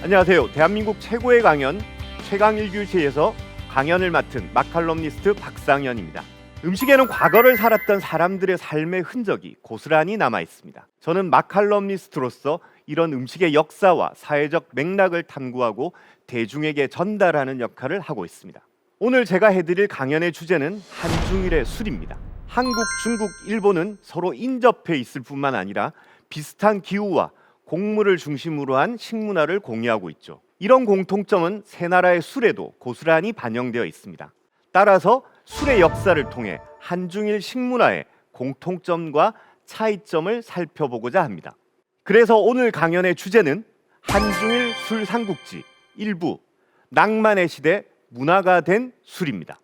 안녕하세요. 대한민국 최고의 강연 최강일규시에서 강연을 맡은 마칼럼니스트 박상현입니다. 음식에는 과거를 살았던 사람들의 삶의 흔적이 고스란히 남아 있습니다. 저는 마칼럼니스트로서 이런 음식의 역사와 사회적 맥락을 탐구하고 대중에게 전달하는 역할을 하고 있습니다. 오늘 제가 해드릴 강연의 주제는 한중일의 술입니다. 한국, 중국, 일본은 서로 인접해 있을 뿐만 아니라 비슷한 기후와 곡물을 중심으로 한 식문화를 공유하고 있죠. 이런 공통점은 세 나라의 술에도 고스란히 반영되어 있습니다. 따라서 술의 역사를 통해 한중일 식문화의 공통점과 차이점을 살펴보고자 합니다. 그래서 오늘 강연의 주제는 한중일 술 삼국지 일부 낭만의 시대 문화가 된 술입니다.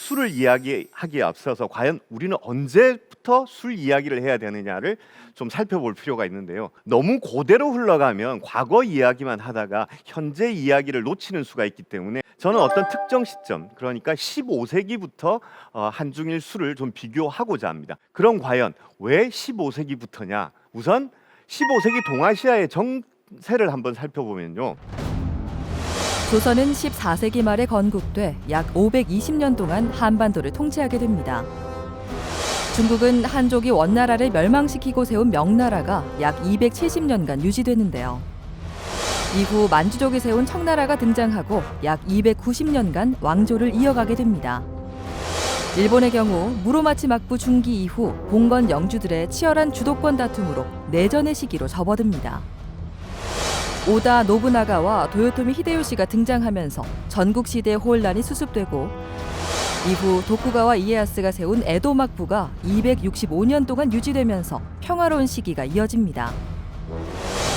술을 이야기하기에 앞서서 과연 우리는 언제부터 술 이야기를 해야 되느냐를 좀 살펴볼 필요가 있는데요. 너무 그대로 흘러가면 과거 이야기만 하다가 현재 이야기를 놓치는 수가 있기 때문에 저는 어떤 특정 시점, 그러니까 15세기부터 한중일 술을 좀 비교하고자 합니다. 그럼 과연 왜 15세기부터냐? 우선 15세기 동아시아의 정세를 한번 살펴보면요. 조선은 14세기 말에 건국돼 약 520년 동안 한반도를 통치하게 됩니다. 중국은 한족이 원나라를 멸망시키고 세운 명나라가 약 270년간 유지되는데요. 이후 만주족이 세운 청나라가 등장하고 약 290년간 왕조를 이어가게 됩니다. 일본의 경우 무로마치 막부 중기 이후 봉건 영주들의 치열한 주도권 다툼으로 내전의 시기로 접어듭니다. 오다 노부나가와 도요토미 히데요시가 등장하면서 전국시대의 혼란이 수습되고 이후 도쿠가와 이에야스가 세운 에도 막부가 265년 동안 유지되면서 평화로운 시기가 이어집니다.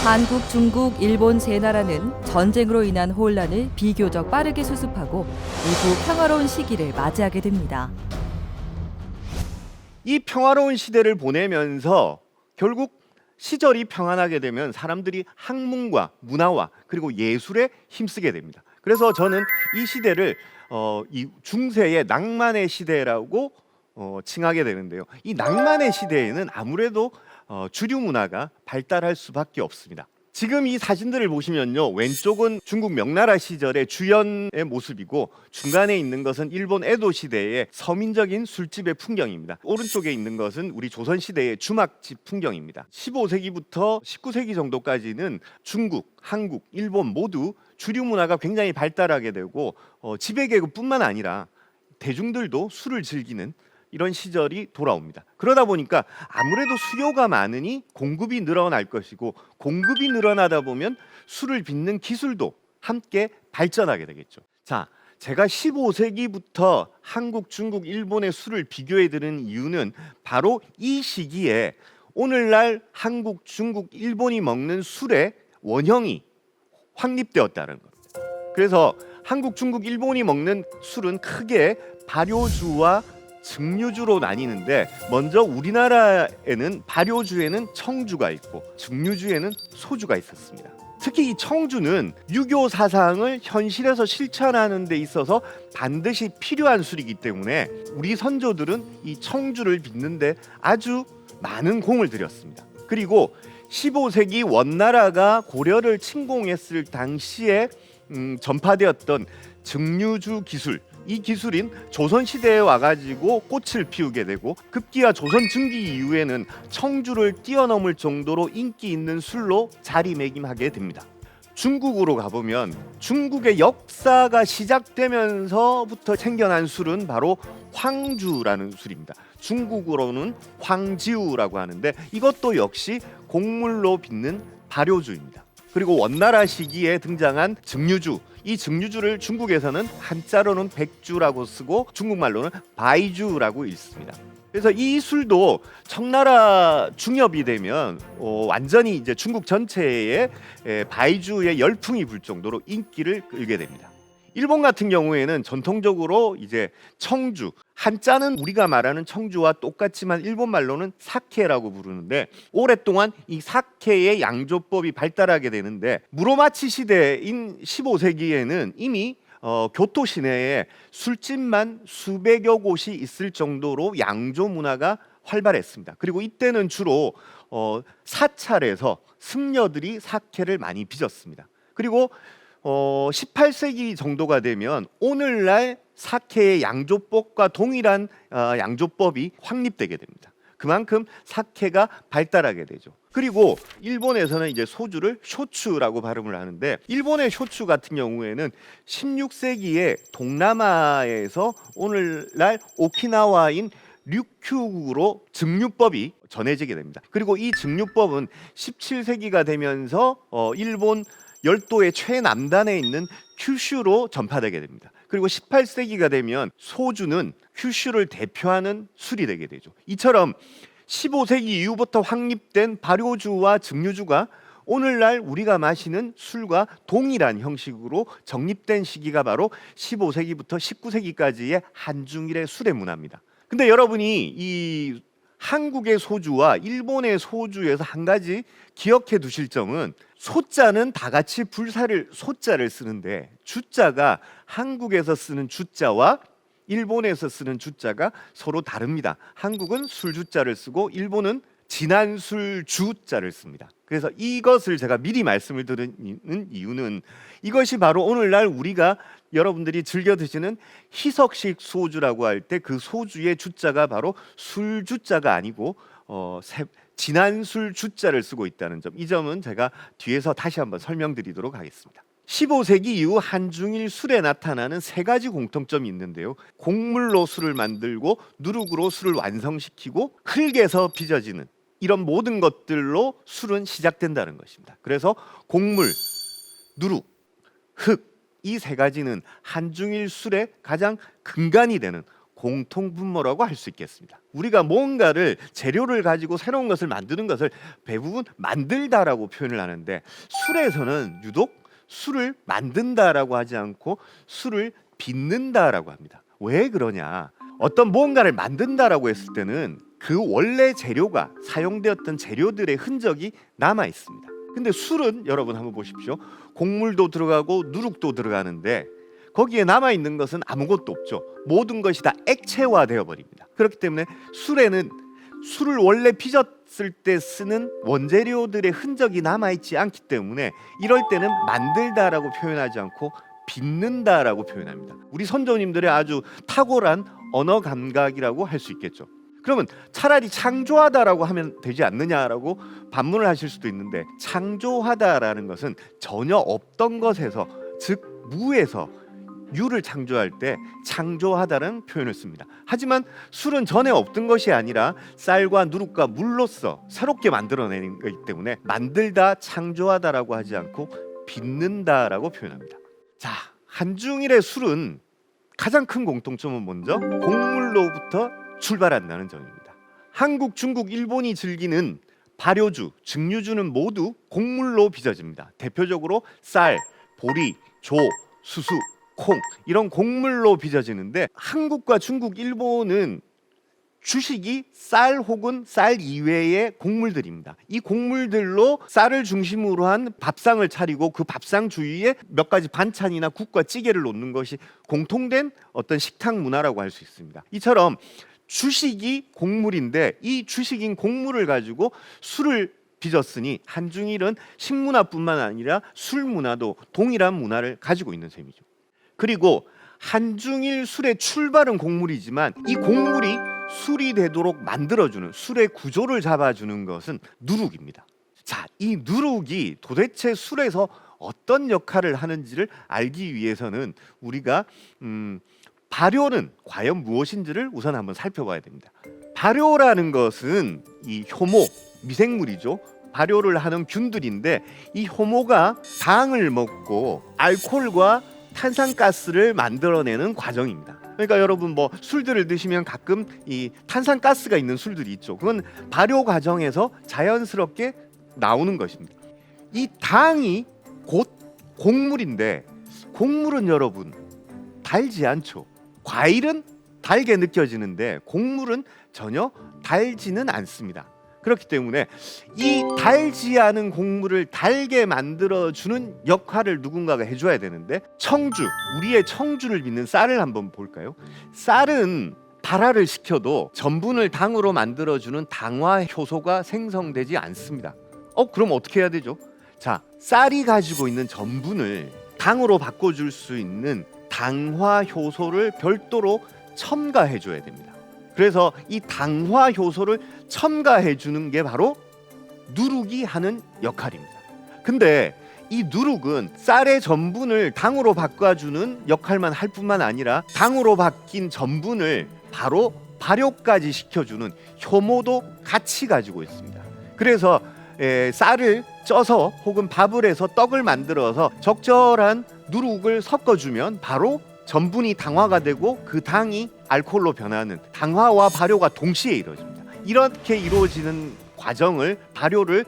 한국, 중국, 일본 세 나라는 전쟁으로 인한 혼란을 비교적 빠르게 수습하고 이후 평화로운 시기를 맞이하게 됩니다. 이 평화로운 시대를 보내면서 결국 시절이 평안하게 되면 사람들이 학문과 문화와 그리고 예술에 힘쓰게 됩니다. 그래서 저는 이 시대를 이 중세의 낭만의 시대라고 칭하게 되는데요. 이 낭만의 시대에는 아무래도 주류 문화가 발달할 수밖에 없습니다. 지금 이 사진들을 보시면요, 왼쪽은 중국 명나라 시절의 주연의 모습이고 중간에 있는 것은 일본 에도 시대의 서민적인 술집의 풍경입니다. 오른쪽에 있는 것은 우리 조선 시대의 주막집 풍경입니다. 15세기부터 19세기 정도까지는 중국, 한국, 일본 모두 주류 문화가 굉장히 발달하게 되고 지배계급뿐만 아니라 대중들도 술을 즐기는 이런 시절이 돌아옵니다. 그러다 보니까 아무래도 수요가 많으니 공급이 늘어날 것이고 공급이 늘어나다 보면 술을 빚는 기술도 함께 발전하게 되겠죠. 자, 제가 15세기부터 한국, 중국, 일본의 술을 비교해 드리는 이유는 바로 이 시기에 오늘날 한국, 중국, 일본이 먹는 술의 원형이 확립되었다는 겁니다. 그래서 한국, 중국, 일본이 먹는 술은 크게 발효주와 증류주로 나뉘는데 먼저 우리나라에는 발효주에는 청주가 있고 증류주에는 소주가 있었습니다. 특히 이 청주는 유교 사상을 현실에서 실천하는 데 있어서 반드시 필요한 술이기 때문에 우리 선조들은 이 청주를 빚는데 아주 많은 공을 들였습니다. 그리고 15세기 원나라가 고려를 침공했을 당시에 전파되었던 증류주 기술, 이 기술인 조선시대에 와가지고 꽃을 피우게 되고 급기야 조선 증기 이후에는 청주를 뛰어넘을 정도로 인기 있는 술로 자리매김하게 됩니다. 중국으로 가보면 중국의 역사가 시작되면서부터 생겨난 술은 바로 황주라는 술입니다. 중국으로는 황지우라고 하는데 이것도 역시 곡물로 빚는 발효주입니다. 그리고 원나라 시기에 등장한 증류주, 이 증류주를 중국에서는 한자로는 백주라고 쓰고 중국말로는 바이주라고 읽습니다. 그래서 이 술도 청나라 중엽이 되면 완전히 이제 중국 전체에 바이주의 열풍이 불 정도로 인기를 끌게 됩니다. 일본 같은 경우에는 전통적으로 이제 청주, 한자는 우리가 말하는 청주와 똑같지만 일본 말로는 사케라고 부르는데, 오랫동안 이 사케의 양조법이 발달하게 되는데, 무로마치 시대인 15세기에는 이미 교토 시내에 술집만 수백여 곳이 있을 정도로 양조 문화가 활발했습니다. 그리고 이때는 주로 사찰에서 승려들이 사케를 많이 빚었습니다. 그리고 18세기 정도가 되면 오늘날 사케의 양조법과 동일한 양조법이 확립되게 됩니다. 그만큼 사케가 발달하게 되죠. 그리고 일본에서는 이제 소주를 쇼츠라고 발음을 하는데, 일본의 쇼츠 같은 경우에는 16세기에 동남아에서 오늘날 오키나와인 류큐국으로 증류법이 전해지게 됩니다. 그리고 이 증류법은 17세기가 되면서 일본 열도의 최남단에 있는 큐슈로 전파되게 됩니다. 그리고 18세기가 되면 소주는 큐슈를 대표하는 술이 되게 되죠. 이처럼 15세기 이후부터 확립된 발효주와 증류주가 오늘날 우리가 마시는 술과 동일한 형식으로 정립된 시기가 바로 15세기부터 19세기까지의 한중일의 술의 문화입니다. 근데 여러분이 이 한국의 소주와 일본의 소주에서 한 가지 기억해 두실 점은, 소자는 다 같이 불사를 소자를 쓰는데 주자가 한국에서 쓰는 주자와 일본에서 쓰는 주자가 서로 다릅니다. 한국은 술주자를 쓰고 일본은 진한 술주자를 씁니다. 그래서 이것을 제가 미리 말씀을 드리는 이유는, 이것이 바로 오늘날 우리가 여러분들이 즐겨 드시는 희석식 소주라고 할 때 그 소주의 주자가 바로 술주자가 아니고 진한 술주자를 쓰고 있다는 점, 이 점은 제가 뒤에서 다시 한번 설명드리도록 하겠습니다. 15세기 이후 한중일 술에 나타나는 세 가지 공통점이 있는데요. 곡물로 술을 만들고 누룩으로 술을 완성시키고 흙에서 빚어지는 이런 모든 것들로 술은 시작된다는 것입니다. 그래서 곡물, 누룩, 흙, 이 세 가지는 한중일 술의 가장 근간이 되는 공통분모라고 할 수 있겠습니다. 우리가 뭔가를 재료를 가지고 새로운 것을 만드는 것을 대부분 만들다라고 표현을 하는데, 술에서는 유독 술을 만든다라고 하지 않고 술을 빚는다라고 합니다. 왜 그러냐? 어떤 무언가를 만든다라고 했을 때는 그 원래 재료가 사용되었던 재료들의 흔적이 남아 있습니다. 근데 술은 여러분 한번 보십시오. 곡물도 들어가고 누룩도 들어가는데 거기에 남아 있는 것은 아무것도 없죠. 모든 것이 다 액체화되어 버립니다. 그렇기 때문에 술에는 술을 원래 빚었을 때 쓰는 원재료들의 흔적이 남아 있지 않기 때문에 이럴 때는 만들다라고 표현하지 않고 빚는다라고 표현합니다. 우리 선조님들의 아주 탁월한 언어 감각이라고 할 수 있겠죠. 그러면 차라리 창조하다라고 하면 되지 않느냐라고 반문을 하실 수도 있는데, 창조하다라는 것은 전혀 없던 것에서, 즉 무에서 유를 창조할 때 창조하다는 표현을 씁니다. 하지만 술은 전에 없던 것이 아니라 쌀과 누룩과 물로써 새롭게 만들어내는 것이기 때문에 만들다, 창조하다라고 하지 않고 빚는다라고 표현합니다. 자, 한중일의 술은 가장 큰 공통점은 먼저 곡물로부터 출발한다는 점입니다. 한국, 중국, 일본이 즐기는 발효주, 증류주는 모두 곡물로 빚어집니다. 대표적으로 쌀, 보리, 조, 수수, 콩, 이런 곡물로 빚어지는데, 한국과 중국, 일본은 주식이 쌀 혹은 쌀 이외의 곡물들입니다. 이 곡물들로 쌀을 중심으로 한 밥상을 차리고 그 밥상 주위에 몇 가지 반찬이나 국과 찌개를 놓는 것이 공통된 어떤 식탁 문화라고 할 수 있습니다. 이처럼 주식이 곡물인데 이 주식인 곡물을 가지고 술을 빚었으니 한중일은 식문화뿐만 아니라 술 문화도 동일한 문화를 가지고 있는 셈이죠. 그리고 한중일 술의 출발은 곡물이지만 이 곡물이 술이 되도록 만들어주는, 술의 구조를 잡아주는 것은 누룩입니다. 자, 이 누룩이 도대체 술에서 어떤 역할을 하는지를 알기 위해서는 우리가 발효는 과연 무엇인지를 우선 한번 살펴봐야 됩니다. 발효라는 것은 이 효모, 미생물이죠. 발효를 하는 균들인데 이 효모가 당을 먹고 알코올과 탄산가스를 만들어내는 과정입니다. 그러니까 여러분 뭐 술들을 드시면 가끔 이 탄산가스가 있는 술들이 있죠. 그건 발효 과정에서 자연스럽게 나오는 것입니다. 이 당이 곧 곡물인데, 곡물은 여러분 달지 않죠. 과일은 달게 느껴지는데 곡물은 전혀 달지는 않습니다. 그렇기 때문에 이 달지 않은 곡물을 달게 만들어주는 역할을 누군가가 해줘야 되는데, 청주, 우리의 청주를 빚는 쌀을 한번 볼까요? 쌀은 발화를 시켜도 전분을 당으로 만들어주는 당화 효소가 생성되지 않습니다. 그럼 어떻게 해야 되죠? 자, 쌀이 가지고 있는 전분을 당으로 바꿔줄 수 있는 당화 효소를 별도로 첨가해 줘야 됩니다. 그래서 이 당화 효소를 첨가해 주는 게 바로 누룩이 하는 역할입니다. 근데 이 누룩은 쌀의 전분을 당으로 바꿔주는 역할만 할 뿐만 아니라 당으로 바뀐 전분을 바로 발효까지 시켜주는 효모도 같이 가지고 있습니다. 그래서 쌀을 쪄서 혹은 밥을 해서 떡을 만들어서 적절한 누룩을 섞어주면 바로 전분이 당화가 되고 그 당이 알코올로 변하는 당화와 발효가 동시에 이루어집니다. 이렇게 이루어지는 과정을, 발효를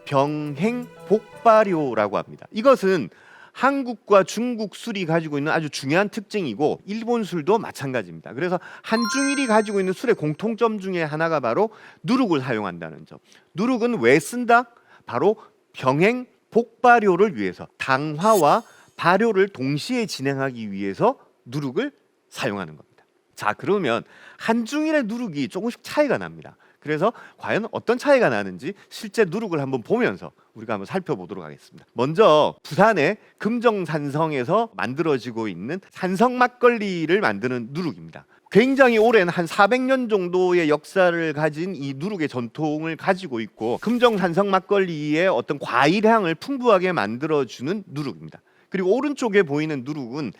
병행복발효라고 합니다. 이것은 한국과 중국 술이 가지고 있는 아주 중요한 특징이고 일본 술도 마찬가지입니다. 그래서 한중일이 가지고 있는 술의 공통점 중에 하나가 바로 누룩을 사용한다는 점. 누룩은 왜 쓴다? 바로 병행복발효를 위해서, 당화와 발효를 동시에 진행하기 위해서 누룩을 사용하는 겁니다. 자, 그러면 한중일의 누룩이 조금씩 차이가 납니다. 그래서 과연 어떤 차이가 나는지 실제 누룩을 한번 보면서 우리가 한번 살펴보도록 하겠습니다. 먼저 부산의 금정산성에서 만들어지고 있는 산성 막걸리를 만드는 누룩입니다. 굉장히 오랜 한 400년 정도의 역사를 가진 이 누룩의 전통을 가지고 있고, 금정산성 막걸리의 어떤 과일향을 풍부하게 만들어주는 누룩입니다. 그리고 오른쪽에 보이는 누룩은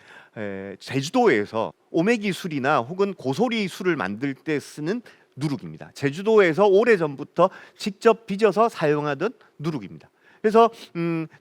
제주도에서 오메기 술이나 혹은 고소리 술을 만들 때 쓰는 누룩입니다. 제주도에서 오래전부터 직접 빚어서 사용하던 누룩입니다. 그래서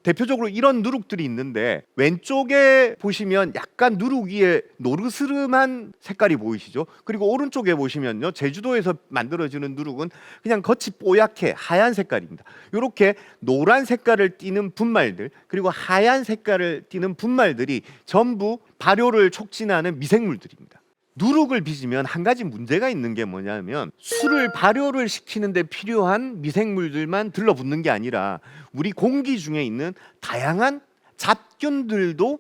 대표적으로 이런 누룩들이 있는데, 왼쪽에 보시면 약간 누룩 위에 노르스름한 색깔이 보이시죠? 그리고 오른쪽에 보시면요, 제주도에서 만들어지는 누룩은 그냥 겉이 뽀얗게 하얀 색깔입니다. 이렇게 노란 색깔을 띠는 분말들, 그리고 하얀 색깔을 띠는 분말들이 전부 발효를 촉진하는 미생물들입니다. 누룩을 빚으면 한 가지 문제가 있는 게 뭐냐면, 술을 발효를 시키는 데 필요한 미생물들만 들러붙는 게 아니라 우리 공기 중에 있는 다양한 잡균들도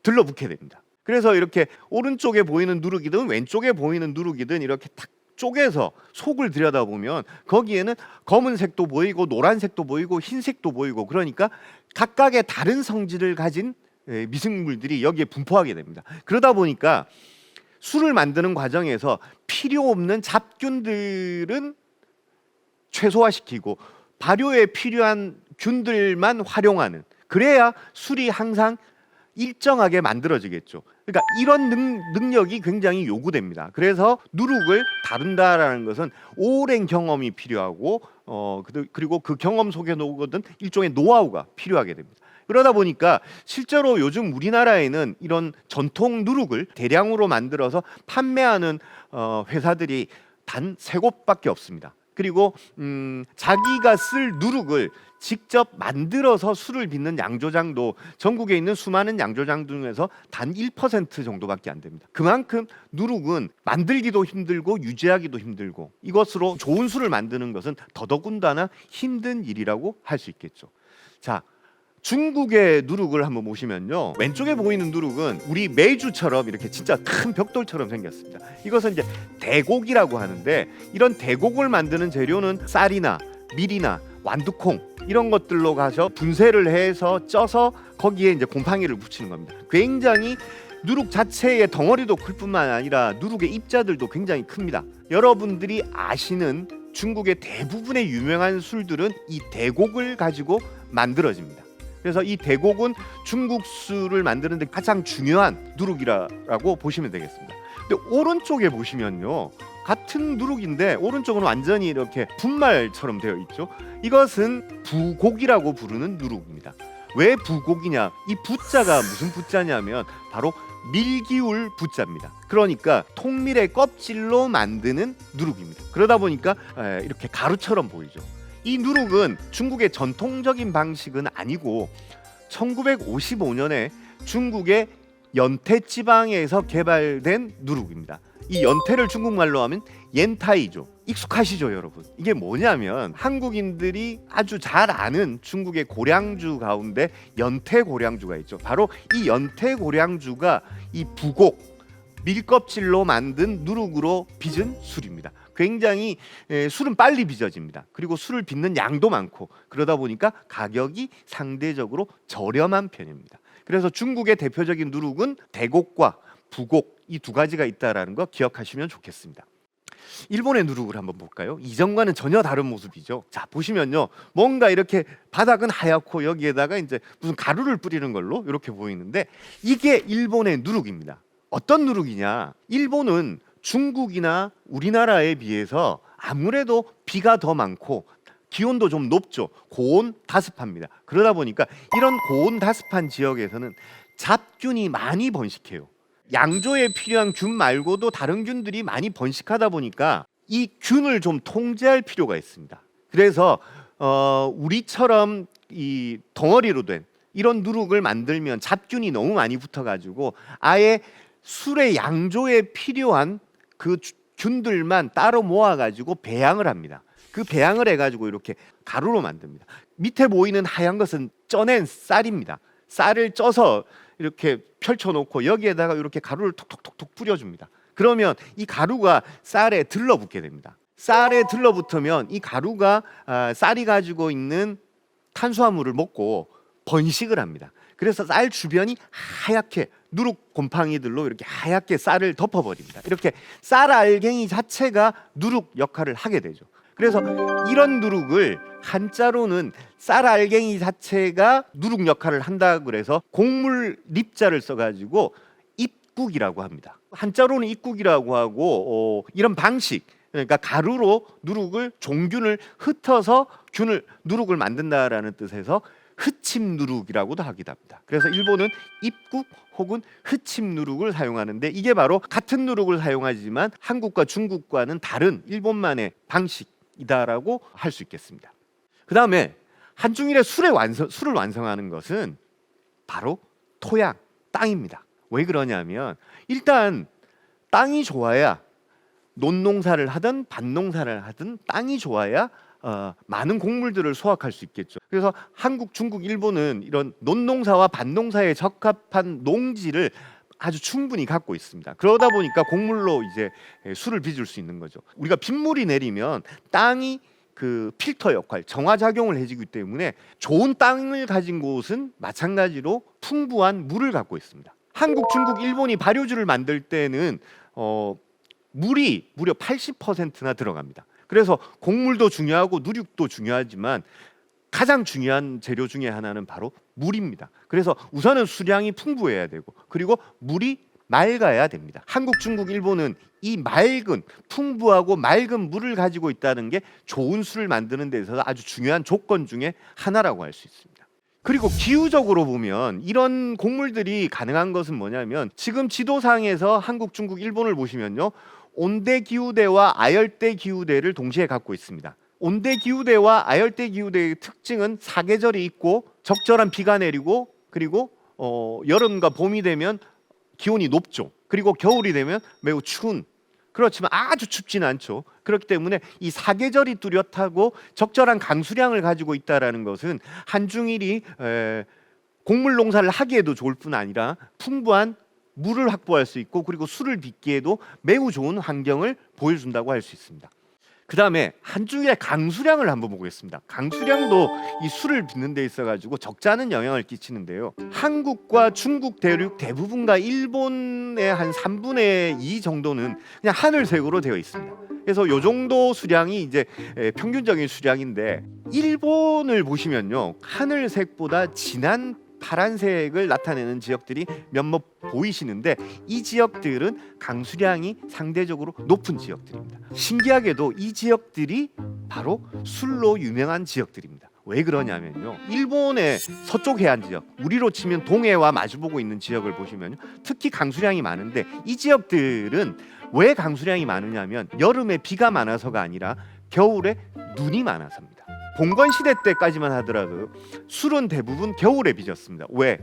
들러붙게 됩니다. 그래서 이렇게 오른쪽에 보이는 누룩이든 왼쪽에 보이는 누룩이든 이렇게 탁 쪼개서 속을 들여다보면 거기에는 검은색도 보이고 노란색도 보이고 흰색도 보이고, 그러니까 각각의 다른 성질을 가진 미생물들이 여기에 분포하게 됩니다. 그러다 보니까 술을 만드는 과정에서 필요 없는 잡균들은 최소화시키고 발효에 필요한 균들만 활용하는, 그래야 술이 항상 일정하게 만들어지겠죠. 그러니까 이런 능력이 굉장히 요구됩니다. 그래서 누룩을 다룬다라는 것은 오랜 경험이 필요하고 그리고 그 경험 속에 녹거든 일종의 노하우가 필요하게 됩니다. 그러다 보니까 실제로 요즘 우리나라에는 이런 전통 누룩을 대량으로 만들어서 판매하는 회사들이 단 3곳밖에 없습니다. 그리고 자기가 쓸 누룩을 직접 만들어서 술을 빚는 양조장도 전국에 있는 수많은 양조장 중에서 단 1% 정도밖에 안 됩니다. 그만큼 누룩은 만들기도 힘들고 유지하기도 힘들고, 이것으로 좋은 술을 만드는 것은 더더군다나 힘든 일이라고 할 수 있겠죠. 자, 중국의 누룩을 한번 보시면요, 왼쪽에 보이는 누룩은 우리 메주처럼 이렇게 진짜 큰 벽돌처럼 생겼습니다. 이것은 이제 대곡이라고 하는데, 이런 대곡을 만드는 재료는 쌀이나 밀이나 완두콩 이런 것들로 가서 분쇄를 해서 쪄서 거기에 이제 곰팡이를 붙이는 겁니다. 굉장히 누룩 자체의 덩어리도 클 뿐만 아니라 누룩의 입자들도 굉장히 큽니다. 여러분들이 아시는 중국의 대부분의 유명한 술들은 이 대곡을 가지고 만들어집니다. 그래서 이 대곡은 중국 술을 만드는 데 가장 중요한 누룩이라고 보시면 되겠습니다. 근데 오른쪽에 보시면요, 같은 누룩인데 오른쪽은 완전히 이렇게 분말처럼 되어 있죠. 이것은 부곡이라고 부르는 누룩입니다. 왜 부곡이냐? 이 부자가 무슨 부자냐면 바로 밀기울 부자입니다. 그러니까 통밀의 껍질로 만드는 누룩입니다. 그러다 보니까 이렇게 가루처럼 보이죠. 이 누룩은 중국의 전통적인 방식은 아니고 1955년에 중국의 연태 지방에서 개발된 누룩입니다. 이 연태를 중국말로 하면 옌타이죠. 익숙하시죠, 여러분? 이게 뭐냐면 한국인들이 아주 잘 아는 중국의 고량주 가운데 연태 고량주가 있죠. 바로 이 연태 고량주가 이 부곡 밀껍질로 만든 누룩으로 빚은 술입니다. 굉장히 술은 빨리 빚어집니다. 그리고 술을 빚는 양도 많고 그러다 보니까 가격이 상대적으로 저렴한 편입니다. 그래서 중국의 대표적인 누룩은 대곡과 부곡 이 두 가지가 있다라는 거 기억하시면 좋겠습니다. 일본의 누룩을 한번 볼까요? 이전과는 전혀 다른 모습이죠. 자, 보시면요. 뭔가 이렇게 바닥은 하얗고 여기에다가 이제 무슨 가루를 뿌리는 걸로 이렇게 보이는데 이게 일본의 누룩입니다. 어떤 누룩이냐? 일본은 중국이나 우리나라에 비해서 아무래도 비가 더 많고 기온도 좀 높죠. 고온 다습합니다. 그러다 보니까 이런 고온 다습한 지역에서는 잡균이 많이 번식해요. 양조에 필요한 균 말고도 다른 균들이 많이 번식하다 보니까 이 균을 좀 통제할 필요가 있습니다. 그래서 우리처럼 이 덩어리로 된 이런 누룩을 만들면 잡균이 너무 많이 붙어가지고 아예 술의 양조에 필요한 그 균들만 따로 모아가지고 배양을 합니다. 그 배양을 해가지고 이렇게 가루로 만듭니다. 밑에 보이는 하얀 것은 쪄낸 쌀입니다. 쌀을 쪄서 이렇게 펼쳐놓고 여기에다가 이렇게 가루를 톡톡톡톡 뿌려줍니다. 그러면 이 가루가 쌀에 들러붙게 됩니다. 쌀에 들러붙으면 이 가루가 쌀이 가지고 있는 탄수화물을 먹고 번식을 합니다. 그래서 쌀 주변이 하얗게 누룩 곰팡이들로 이렇게 하얗게 쌀을 덮어버립니다. 이렇게 쌀 알갱이 자체가 누룩 역할을 하게 되죠. 그래서 이런 누룩을 한자로는 쌀 알갱이 자체가 누룩 역할을 한다 그래서 곡물 립자를 써가지고 입국이라고 합니다. 한자로는 입국이라고 하고 이런 방식 그러니까 가루로 누룩을 종균을 흩어서 누룩을 만든다라는 뜻에서 흑침 누룩이라고도 하기도 합니다. 그래서 일본은 입국 혹은 흑침 누룩을 사용하는데 이게 바로 같은 누룩을 사용하지만 한국과 중국과는 다른 일본만의 방식이다라고 할 수 있겠습니다. 그 다음에 한중일의 술을 완성하는 것은 바로 토양, 땅입니다. 왜 그러냐면 일단 땅이 좋아야 논농사를 하든 밭농사를 하든 땅이 좋아야 많은 곡물들을 수확할 수 있겠죠. 그래서 한국, 중국, 일본은 이런 논농사와 밭농사에 적합한 농지를 아주 충분히 갖고 있습니다. 그러다 보니까 곡물로 이제 술을 빚을 수 있는 거죠. 우리가 빗물이 내리면 땅이 그 필터 역할, 정화 작용을 해주기 때문에 좋은 땅을 가진 곳은 마찬가지로 풍부한 물을 갖고 있습니다. 한국, 중국, 일본이 발효주를 만들 때는 물이 무려 80%나 들어갑니다. 그래서 곡물도 중요하고 누룩도 중요하지만 가장 중요한 재료 중에 하나는 바로 물입니다. 그래서 우선은 수량이 풍부해야 되고 그리고 물이 맑아야 됩니다. 한국, 중국, 일본은 이 맑은 풍부하고 맑은 물을 가지고 있다는 게 좋은 술을 만드는 데 있어서 아주 중요한 조건 중에 하나라고 할 수 있습니다. 그리고 기후적으로 보면 이런 곡물들이 가능한 것은 뭐냐면 지금 지도상에서 한국, 중국, 일본을 보시면요. 온대 기후대와 아열대 기후대를 동시에 갖고 있습니다. 온대 기후대와 아열대 기후대의 특징은 사계절이 있고 적절한 비가 내리고 그리고 여름과 봄이 되면 기온이 높죠. 그리고 겨울이 되면 매우 추운 그렇지만 아주 춥지는 않죠. 그렇기 때문에 이 사계절이 뚜렷하고 적절한 강수량을 가지고 있다라는 것은 한중일이 곡물 농사를 하기에도 좋을 뿐 아니라 풍부한 물을 확보할 수 있고 그리고 술을 빚기에도 매우 좋은 환경을 보여준다고 할 수 있습니다. 그 다음에 한중일의 강수량을 한번 보겠습니다. 강수량도 이 술을 빚는 데 있어가지고 적지 않은 영향을 끼치는데요. 한국과 중국 대륙 대부분과 일본의 한 3분의 2 정도는 그냥 하늘색으로 되어 있습니다. 그래서 이 정도 수량이 이제 평균적인 수량인데 일본을 보시면요. 하늘색보다 진한 파란색을 나타내는 지역들이 몇몇 보이시는데 이 지역들은 강수량이 상대적으로 높은 지역들입니다. 신기하게도 이 지역들이 바로 술로 유명한 지역들입니다. 왜 그러냐면요. 일본의 서쪽 해안 지역, 우리로 치면 동해와 마주보고 있는 지역을 보시면 특히 강수량이 많은데 이 지역들은 왜 강수량이 많으냐면 여름에 비가 많아서가 아니라 겨울에 눈이 많아서입니다. 봉건 시대 때까지만 하더라도 술은 대부분 겨울에 빚었습니다. 왜?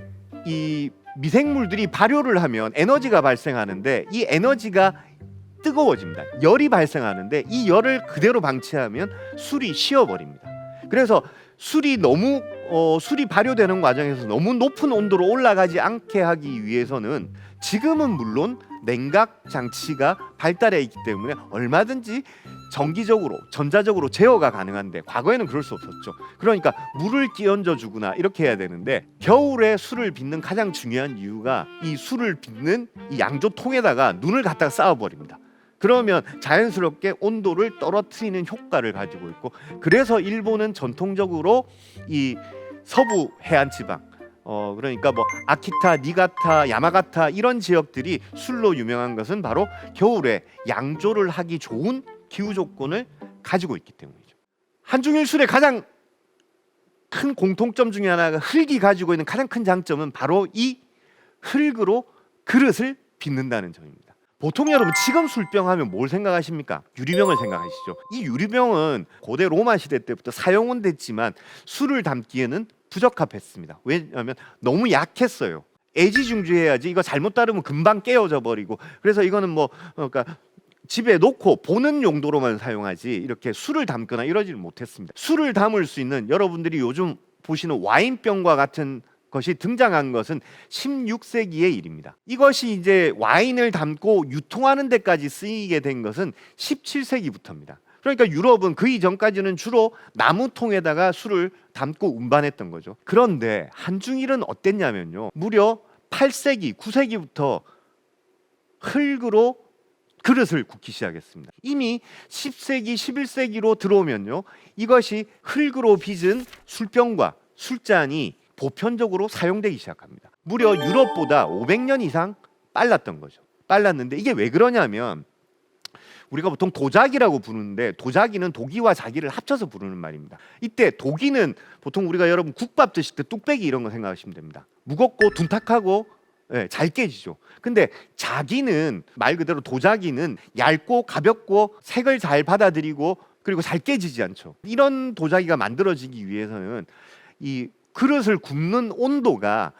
이 미생물들이 발효를 하면 에너지가 발생하는데 이 에너지가 뜨거워집니다. 열이 발생하는데 이 열을 그대로 방치하면 술이 식어버립니다. 그래서 술이 발효되는 과정에서 너무 높은 온도로 올라가지 않게 하기 위해서는 지금은 물론 냉각 장치가 발달해 있기 때문에 얼마든지 전기적으로 전자적으로 제어가 가능한데 과거에는 그럴 수 없었죠. 그러니까 물을 끼얹어 주거나 이렇게 해야 되는데 겨울에 술을 빚는 가장 중요한 이유가 이 술을 빚는 이 양조통에다가 눈을 갖다가 쌓아버립니다. 그러면 자연스럽게 온도를 떨어뜨리는 효과를 가지고 있고, 그래서 일본은 전통적으로 이 서부 해안 지방 그러니까 뭐 아키타, 니가타, 야마가타 이런 지역들이 술로 유명한 것은 바로 겨울에 양조를 하기 좋은 기후 조건을 가지고 있기 때문이죠. 한중일 술의 가장 큰 공통점 중에 하나가 흙이 가지고 있는 가장 큰 장점은 바로 이 흙으로 그릇을 빚는다는 점입니다. 보통 여러분 지금 술병 하면 뭘 생각하십니까? 유리병을 생각하시죠. 이 유리병은 고대 로마 시대 때부터 사용은 됐지만 술을 담기에는 부적합했습니다. 왜냐하면 너무 약했어요. 애지중지해야지 이거 잘못 따르면 금방 깨어져 버리고, 그래서 이거는 그러니까 집에 놓고 보는 용도로만 사용하지 이렇게 술을 담거나 이러지를 못했습니다. 술을 담을 수 있는, 여러분들이 요즘 보시는 와인병과 같은 것이 등장한 것은 16세기의 일입니다. 이것이 이제 와인을 담고 유통하는 데까지 쓰이게 된 것은 17세기부터입니다. 그러니까 유럽은 그 이전까지는 주로 나무통에다가 술을 담고 운반했던 거죠. 그런데 한중일은 어땠냐면요, 무려 8세기, 9세기부터 흙으로 그릇을 굽기 시작했습니다. 이미 10세기, 11세기로 들어오면요, 이것이 흙으로 빚은 술병과 술잔이 보편적으로 사용되기 시작합니다. 무려 유럽보다 500년 이상 빨랐던 거죠. 빨랐는데 이게 왜 그러냐면, 우리가 보통 도자기라고 부르는데 도자기는 도기와 자기를 합쳐서 부르는 말입니다. 이때 도기는 보통 우리가 여러분 국밥 드실 때 뚝배기 이런 거 생각하시면 됩니다. 무겁고 둔탁하고 잘 깨지죠. 근데 자기는 말 그대로 도자기는 얇고 가볍고 색을 잘 받아들이고 그리고 잘 깨지지 않죠. 이런 도자기가 만들어지기 위해서는 이 그릇을 굽는 온도가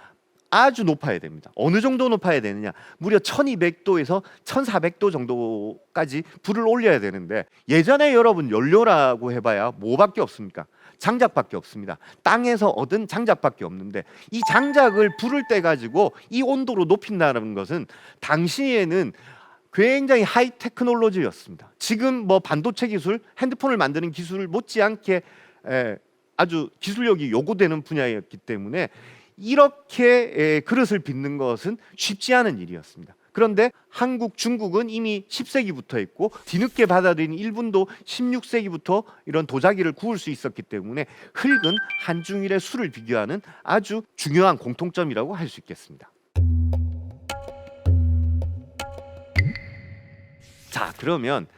아주 높아야 됩니다. 어느 정도 높아야 되느냐? 무려 1200도에서 1400도 정도까지 불을 올려야 되는데, 예전에 여러분 연료라고 해봐야 뭐밖에 없습니까? 장작밖에 없습니다. 땅에서 얻은 장작밖에 없는데, 이 장작을 불을 떼 가지고 이 온도로 높인다는 것은 당시에는 굉장히 하이 테크놀로지였습니다. 지금 반도체 기술, 핸드폰을 만드는 기술 못지않게 아주 기술력이 요구되는 분야였기 때문에 이렇게 그릇을 빚는 것은 쉽지 않은 일이었습니다. 그런데 한국, 중국은 이미 10세기부터 했고 뒤늦게 받아들인 일본도 16세기부터 이런 도자기를 구울 수 있었기 때문에 흙은 한중일의 술을 비교하는 아주 중요한 공통점이라고 할 수 있겠습니다. 자, 그러면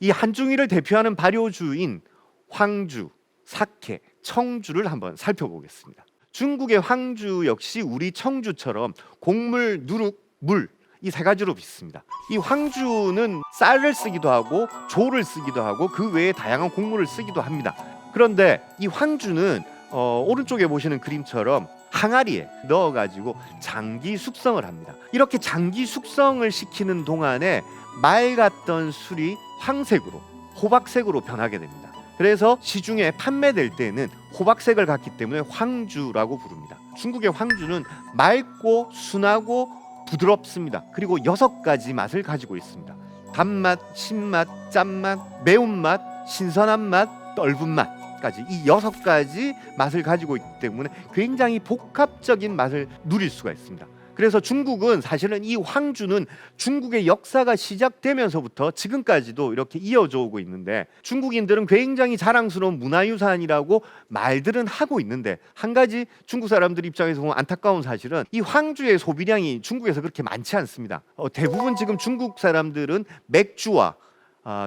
이 한중일을 대표하는 발효주인 황주, 사케, 청주를 한번 살펴보겠습니다. 중국의 황주 역시 우리 청주처럼 곡물, 누룩, 물 이 세 가지로 빚습니다. 이 황주는 쌀을 쓰기도 하고 조를 쓰기도 하고 그 외에 다양한 곡물을 쓰기도 합니다. 그런데 이 황주는 오른쪽에 보시는 그림처럼 항아리에 넣어가지고 장기 숙성을 합니다. 이렇게 장기 숙성을 시키는 동안에 맑았던 술이 황색으로, 호박색으로 변하게 됩니다. 그래서 시중에 판매될 때는 호박색을 갖기 때문에 황주라고 부릅니다. 중국의 황주는 맑고 순하고 부드럽습니다. 그리고 6가지 맛을 가지고 있습니다. 단맛, 신맛, 짠맛, 매운맛, 신선한 맛, 떫은 맛까지 이 6가지 맛을 가지고 있기 때문에 굉장히 복합적인 맛을 누릴 수가 있습니다. 그래서 중국은 사실은 이 황주는 중국의 역사가 시작되면서부터 지금까지도 이렇게 이어져 오고 있는데, 중국인들은 굉장히 자랑스러운 문화유산이라고 말들은 하고 있는데, 한 가지 중국 사람들 입장에서 보면 안타까운 사실은 이 황주의 소비량이 중국에서 그렇게 많지 않습니다. 대부분 지금 중국 사람들은 맥주와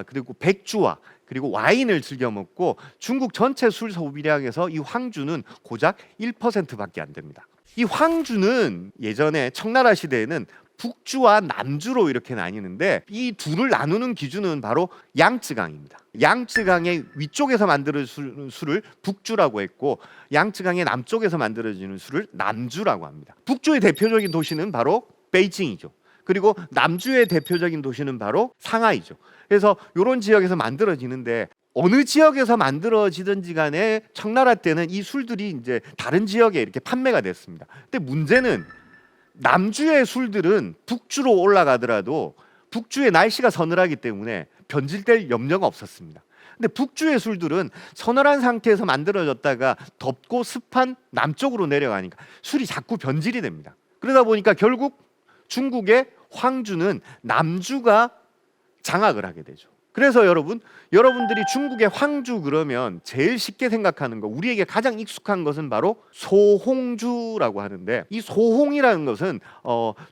그리고 백주와 그리고 와인을 즐겨 먹고 중국 전체 술 소비량에서 이 황주는 고작 1%밖에 안 됩니다. 이 황주는 예전에 청나라 시대에는 북주와 남주로 이렇게 나뉘는데 이 둘을 나누는 기준은 바로 양쯔강입니다. 양쯔강의 위쪽에서 만들어지는 술을 북주라고 했고 양쯔강의 남쪽에서 만들어지는 술을 남주라고 합니다. 북주의 대표적인 도시는 바로 베이징이죠. 그리고 남주의 대표적인 도시는 바로 상하이죠. 그래서 이런 지역에서 만들어지는데 어느 지역에서 만들어지든지 간에 청나라 때는 이 술들이 이제 다른 지역에 이렇게 판매가 됐습니다. 근데 문제는 남주의 술들은 북주로 올라가더라도 북주의 날씨가 서늘하기 때문에 변질될 염려가 없었습니다. 근데 북주의 술들은 서늘한 상태에서 만들어졌다가 덥고 습한 남쪽으로 내려가니까 술이 자꾸 변질이 됩니다. 그러다 보니까 결국 중국의 황주는 남주가 장악을 하게 되죠. 그래서 여러분들이 중국의 황주 그러면 제일 쉽게 생각하는 거, 우리에게 가장 익숙한 것은 바로 소홍주라고 하는데, 이 소홍이라는 것은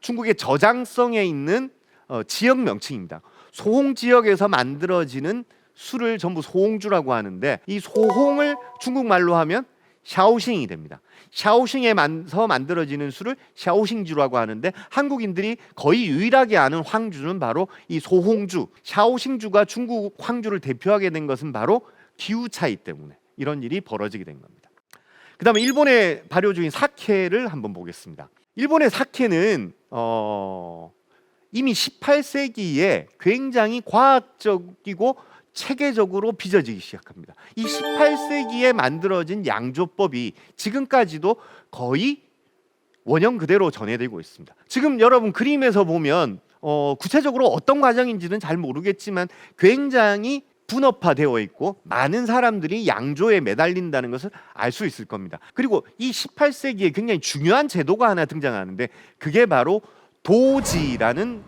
중국의 저장성에 있는 지역 명칭입니다. 소홍 지역에서 만들어지는 술을 전부 소홍주라고 하는데, 이 소홍을 중국말로 하면 샤오싱이 됩니다. 샤오싱에서 만들어지는 술을 샤오싱주라고 하는데, 한국인들이 거의 유일하게 아는 황주는 바로 이 소홍주, 샤오싱주가 중국 황주를 대표하게 된 것은 바로 기후 차이 때문에 이런 일이 벌어지게 된 겁니다. 그 다음에 일본의 발효주인 사케를 한번 보겠습니다. 일본의 사케는 이미 18세기에 굉장히 과학적이고 체계적으로 빚어지기 시작합니다. 이 18세기에 만들어진 양조법이 지금까지도 거의 원형 그대로 전해되고 있습니다. 지금 여러분 그림에서 보면 구체적으로 어떤 과정인지는 잘 모르겠지만 굉장히 분업화되어 있고 많은 사람들이 양조에 매달린다는 것을 알 수 있을 겁니다. 그리고 이 18세기에 굉장히 중요한 제도가 하나 등장하는데 그게 바로 도지라는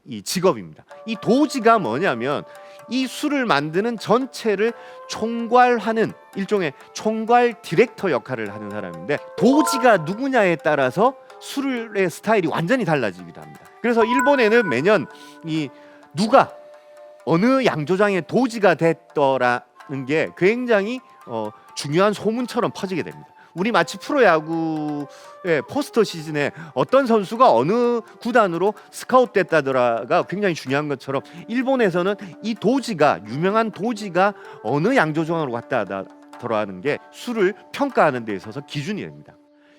이 직업입니다. 이 도지가 뭐냐면 이 술을 만드는 전체를 총괄하는 일종의 총괄 디렉터 역할을 하는 사람인데, 도지가 누구냐에 따라서 술의 스타일이 완전히 달라지기도 합니다. 그래서 일본에는 매년 이 누가 어느 양조장의 도지가 됐더라는 게 굉장히 중요한 소문처럼 퍼지게 됩니다. 우리 마치 프로야구의 포스터 시즌에 어떤 선수가 어느 구단으로 스카웃 됐다더라가 굉장히 중요한 것처럼, 일본에서는 이 도지가, 유명한 도지가 어느 양조장으로 갔다 하더라는 게 술을 평가하는 데 있어서 기준이 됩니다.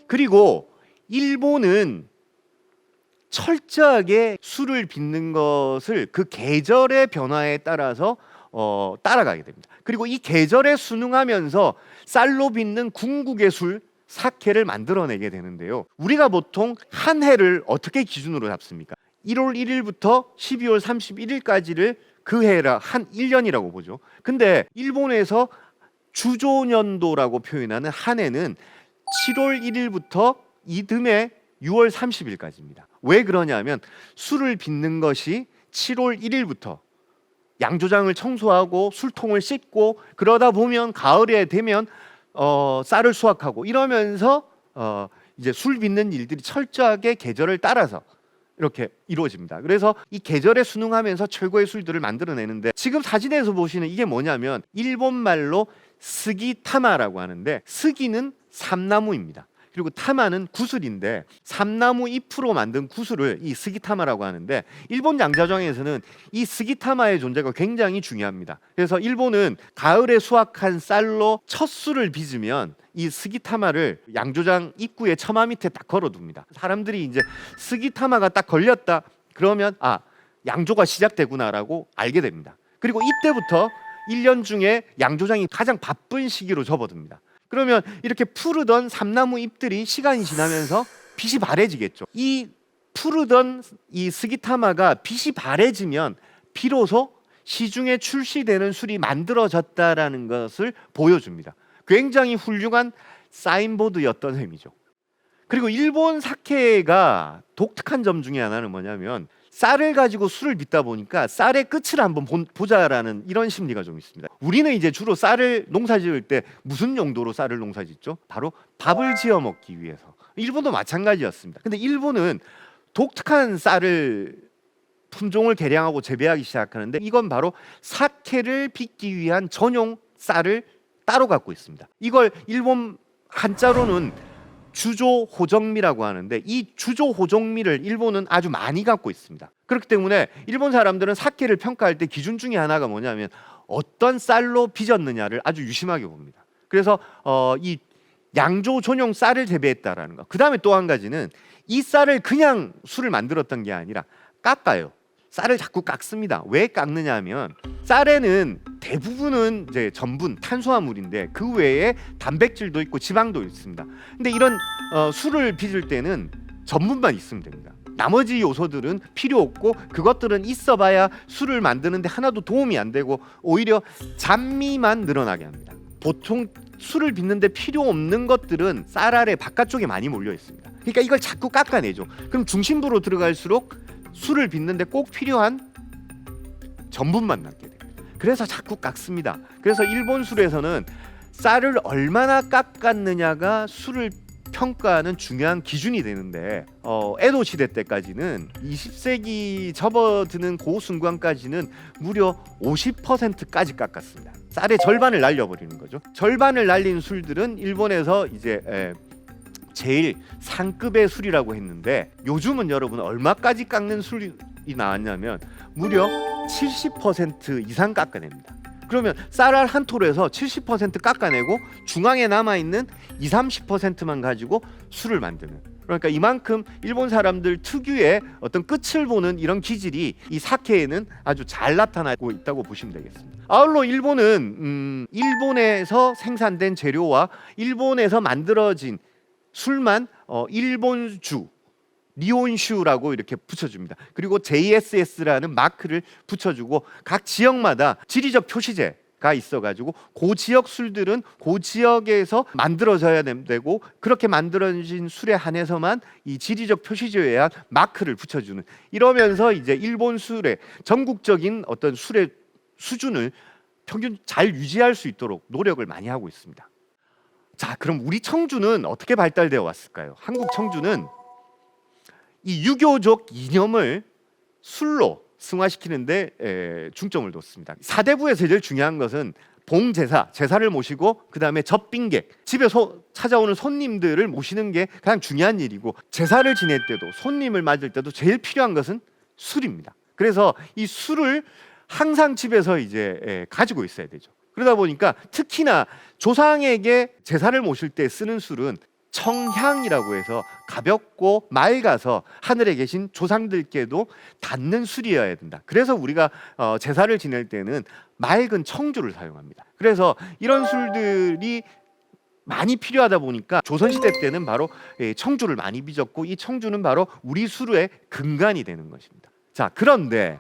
그리고 일본은 철저하게 술을 빚는 것을 그 계절의 변화에 따라서 따라가게 됩니다. 그리고 이 계절에 순응하면서 쌀로 빚는 궁극의 술 사케를 만들어내게 되는데요. 우리가 보통 한 해를 어떻게 기준으로 잡습니까? 1월 1일부터 12월 31일까지를 그 해라 한 1년이라고 보죠. 근데 일본에서 주조년도라고 표현하는 한 해는 7월 1일부터 이듬해 6월 30일까지입니다. 왜 그러냐면 술을 빚는 것이 7월 1일부터 양조장을 청소하고 술통을 씻고 그러다 보면 가을에 되면 쌀을 수확하고 이러면서 이제 술 빚는 일들이 철저하게 계절을 따라서 이렇게 이루어집니다. 그래서 이 계절에 순응하면서 최고의 술들을 만들어내는데, 지금 사진에서 보시는 이게 뭐냐면 일본 말로 스기타마라고 하는데, 스기는 삼나무입니다. 그리고 타마는 구슬인데 삼나무 잎으로 만든 구슬을 이 스기타마라고 하는데, 일본 양조장에서는 이 스기타마의 존재가 굉장히 중요합니다. 그래서 일본은 가을에 수확한 쌀로 첫 술을 빚으면 이 스기타마를 양조장 입구에 처마 밑에 딱 걸어둡니다. 사람들이 이제 스기타마가 딱 걸렸다 그러면 양조가 시작되구나라고 알게 됩니다. 그리고 이때부터 1년 중에 양조장이 가장 바쁜 시기로 접어듭니다. 그러면 이렇게 푸르던 삼나무 잎들이 시간이 지나면서 빛이 바래지겠죠. 이 푸르던 이 스기타마가 빛이 바래지면 비로소 시중에 출시되는 술이 만들어졌다라는 것을 보여줍니다. 굉장히 훌륭한 사인보드였던 셈이죠. 그리고 일본 사케가 독특한 점 중에 하나는 뭐냐면, 쌀을 가지고 술을 빚다 보니까 쌀의 끝을 한번 보자라는 이런 심리가 좀 있습니다. 우리는 이제 주로 쌀을 농사지을 때 무슨 용도로 쌀을 농사짓죠? 바로 밥을 지어 먹기 위해서. 일본도 마찬가지였습니다. 근데 일본은 독특한 쌀을 품종을 개량하고 재배하기 시작하는데, 이건 바로 사케를 빚기 위한 전용 쌀을 따로 갖고 있습니다. 이걸 일본 한자로는 주조 호정미라고 하는데 이 주조 호정미를 일본은 아주 많이 갖고 있습니다. 그렇기 때문에 일본 사람들은 사케를 평가할 때 기준 중에 하나가 뭐냐면 어떤 쌀로 빚었느냐를 아주 유심하게 봅니다. 그래서 이 양조 전용 쌀을 재배했다라는 거. 그 다음에 또 한 가지는 이 쌀을 그냥 술을 만들었던 게 아니라 깎아요. 쌀을 자꾸 깎습니다. 왜 깎느냐 하면 쌀에는 대부분은 이제 전분, 탄수화물인데 그 외에 단백질도 있고 지방도 있습니다. 근데 이런 술을 빚을 때는 전분만 있으면 됩니다. 나머지 요소들은 필요 없고 그것들은 있어봐야 술을 만드는데 하나도 도움이 안 되고 오히려 잔미만 늘어나게 합니다. 보통 술을 빚는데 필요 없는 것들은 쌀 아래 바깥쪽에 많이 몰려 있습니다. 그러니까 이걸 자꾸 깎아내죠. 그럼 중심부로 들어갈수록 술을 빚는데 꼭 필요한 전분만 남게 돼요. 그래서 자꾸 깎습니다. 그래서 일본 술에서는 쌀을 얼마나 깎았느냐가 술을 평가하는 중요한 기준이 되는데 에도 시대 때까지는 20세기 접어드는 그 순간까지는 무려 50%까지 깎았습니다. 쌀의 절반을 날려버리는 거죠. 절반을 날린 술들은 일본에서 이제 제일 상급의 술이라고 했는데 요즘은 여러분 얼마까지 깎는 술이 나왔냐면 무려 70% 이상 깎아냅니다. 그러면 쌀알 한 톨에서 70% 깎아내고 중앙에 남아있는 20-30%만 가지고 술을 만드는, 그러니까 이만큼 일본 사람들 특유의 어떤 끝을 보는 이런 기질이 이 사케에는 아주 잘 나타나고 있다고 보시면 되겠습니다. 아울러 일본은 일본에서 생산된 재료와 일본에서 만들어진 술만 일본주 니온슈라고 이렇게 붙여줍니다. 그리고 JSS라는 마크를 붙여주고 각 지역마다 지리적 표시제가 있어가지고 그 지역 술들은 그 지역에서 만들어져야 되고 그렇게 만들어진 술에 한해서만 이 지리적 표시제에 의한 마크를 붙여주는, 이러면서 이제 일본 술의 전국적인 어떤 술의 수준을 평균 잘 유지할 수 있도록 노력을 많이 하고 있습니다. 자, 그럼 우리 청주는 어떻게 발달되어 왔을까요? 한국 청주는 이 유교적 이념을 술로 승화시키는데 중점을 뒀습니다. 사대부에서 제일 중요한 것은 봉제사, 제사를 모시고 그 다음에 접빙객, 집에 찾아오는 손님들을 모시는 게 가장 중요한 일이고, 제사를 지낼 때도 손님을 맞을 때도 제일 필요한 것은 술입니다. 그래서 이 술을 항상 집에서 이제 가지고 있어야 되죠. 그러다 보니까 특히나 조상에게 제사를 모실 때 쓰는 술은 청향이라고 해서 가볍고 맑아서 하늘에 계신 조상들께도 닿는 술이어야 된다. 그래서 우리가 제사를 지낼 때는 맑은 청주를 사용합니다. 그래서 이런 술들이 많이 필요하다 보니까 조선시대 때는 바로 청주를 많이 빚었고, 이 청주는 바로 우리 술의 근간이 되는 것입니다. 자, 그런데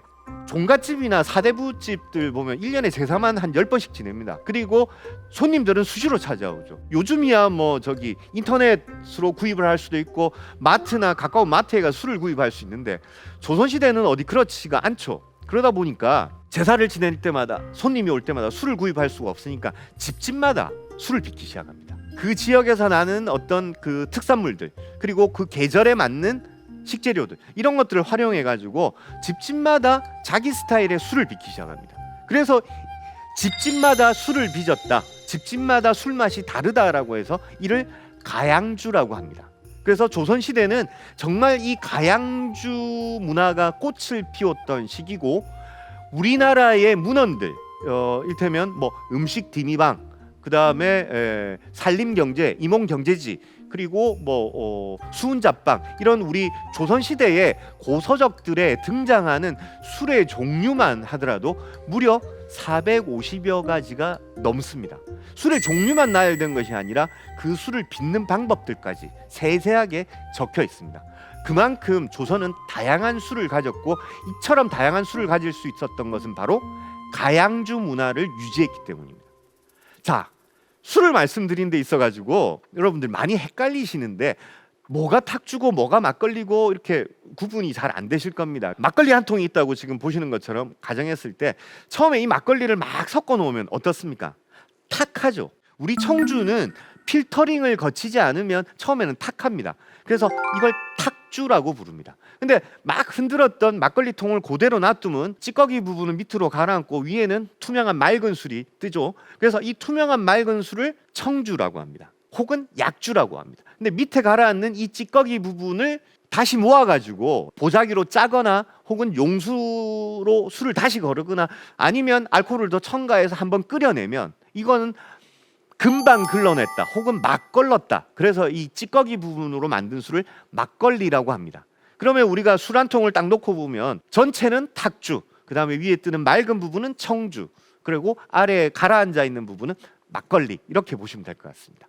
종갓집이나 사대부집들 보면 1년에 제사만 한 10번씩 지냅니다. 그리고 손님들은 수시로 찾아오죠. 요즘이야 뭐 저기 인터넷으로 구입을 할 수도 있고 마트나 가까운 마트에 가 술을 구입할 수 있는데, 조선시대는 어디 그렇지가 않죠. 그러다 보니까 제사를 지낼 때마다 손님이 올 때마다 술을 구입할 수가 없으니까 집집마다 술을 빚기 시작합니다. 그 지역에서 나는 어떤 그 특산물들, 그리고 그 계절에 맞는 식재료들, 이런 것들을 활용해 가지고 집집마다 자기 스타일의 술을 빚기 시작합니다. 그래서 집집마다 술을 빚었다, 집집마다 술 맛이 다르다라고 해서 이를 가양주라고 합니다. 그래서 조선시대는 정말 이 가양주 문화가 꽃을 피웠던 시기고, 우리나라의 문헌들, 일테면 뭐 음식 디미방, 그 다음에 산림경제, 이몽경제지, 그리고 뭐 수은잡방, 이런 우리 조선시대의 고서적들에 등장하는 술의 종류만 하더라도 무려 450여 가지가 넘습니다. 술의 종류만 나열된 것이 아니라 그 술을 빚는 방법들까지 세세하게 적혀 있습니다. 그만큼 조선은 다양한 술을 가졌고, 이처럼 다양한 술을 가질 수 있었던 것은 바로 가양주 문화를 유지했기 때문입니다. 자, 술을 말씀드린 데 있어가지고 여러분들 많이 헷갈리시는데, 뭐가 탁주고 뭐가 막걸리고 이렇게 구분이 잘 안 되실 겁니다. 막걸리 한 통이 있다고 지금 보시는 것처럼 가정했을 때 처음에 이 막걸리를 막 섞어 놓으면 어떻습니까? 탁하죠. 우리 청주는 필터링을 거치지 않으면 처음에는 탁합니다. 그래서 이걸 탁주라고 부릅니다. 근데 막 흔들었던 막걸리 통을 그대로 놔두면 찌꺼기 부분은 밑으로 가라앉고 위에는 투명한 맑은 술이 뜨죠. 그래서 이 투명한 맑은 술을 청주라고 합니다. 혹은 약주라고 합니다. 근데 밑에 가라앉는 이 찌꺼기 부분을 다시 모아가지고 보자기로 짜거나 혹은 용수로 술을 다시 거르거나 아니면 알코올을 더 첨가해서 한번 끓여내면 이거는 금방 걸러냈다 혹은 막 걸렀다. 그래서 이 찌꺼기 부분으로 만든 술을 막걸리라고 합니다. 그러면 우리가 술 한 통을 딱 놓고 보면 전체는 탁주, 그 다음에 위에 뜨는 맑은 부분은 청주, 그리고 아래에 가라앉아 있는 부분은 막걸리, 이렇게 보시면 될 것 같습니다.